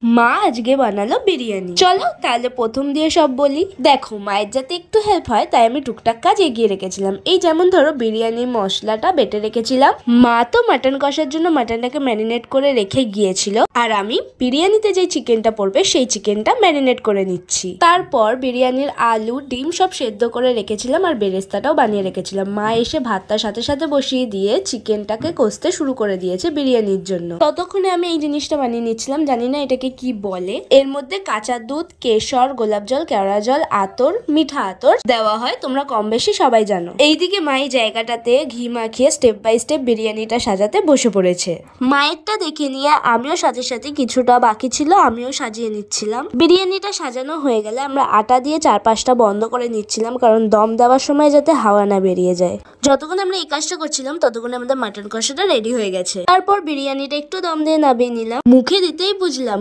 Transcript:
মা আজকে বানালো বিরিয়ানি। চলো তাহলে প্রথম দিয়ে সব বলি। দেখো, মায়ের যাতে একটু হেল্প হয় তাই আমি টুকটাক কাজ এগিয়ে রেখেছিলাম। এই যেমন ধরো, বিরিয়ানির মশলাটা বেটে রেখেছিলাম। মা তো মাটন কষার জন্য মাটনটাকে ম্যারিনেট করে রেখে গিয়েছিল, আর আমি বিরিয়ানিতে যে চিকেনটা পড়বে সেই চিকেনটা ম্যারিনেট করে নিচ্ছি। তারপর বিরিয়ানির আলু ডিম সব সেদ্ধ করে রেখেছিলাম, আর বেরেস্তাটাও বানিয়ে রেখেছিলাম। মা এসে ভাতটার সাথে সাথে বসিয়ে দিয়ে চিকেনটাকে কষতে শুরু করে দিয়েছে বিরিয়ানির জন্য। ততক্ষণে আমি এই জিনিসটা বানিয়ে নিচ্ছিলাম, জানি না এটাকে কি বলে। এর মধ্যে কাঁচা দুধ, কেশর, গোলাপ জল, কেওড়া জল, আতর, মিঠা আতর দেওয়া হয়, তোমরা কম বেশি সবাই জানো। এইদিকে মা এই জায়গাটাতে ঘি মাখিয়ে স্টেপ বাই স্টেপ বিরিয়ানিটা সাজাতে বসে পড়েছে। মায়েরটা দেখে নিয়ে আমিও সাথে সাথে কিছুটা বাকি ছিল আমিও সাজিয়ে নিচ্ছিলাম। বিরিয়ানিটা সাজানো হয়ে গেলে আমরা আটা দিয়ে চারপাশটা বন্ধ করে নিচ্ছিলাম, কারণ দম দেওয়ার সময় যাতে হাওয়া না বেরিয়ে যায়। যতক্ষণ আমরা এই কাজটা করছিলাম ততক্ষণ আমাদের মাটন কষাটা রেডি হয়ে গেছে। তারপর বিরিয়ানিটা একটু দম দিয়ে নামিয়ে নিলাম। মুখে দিতেই বুঝলাম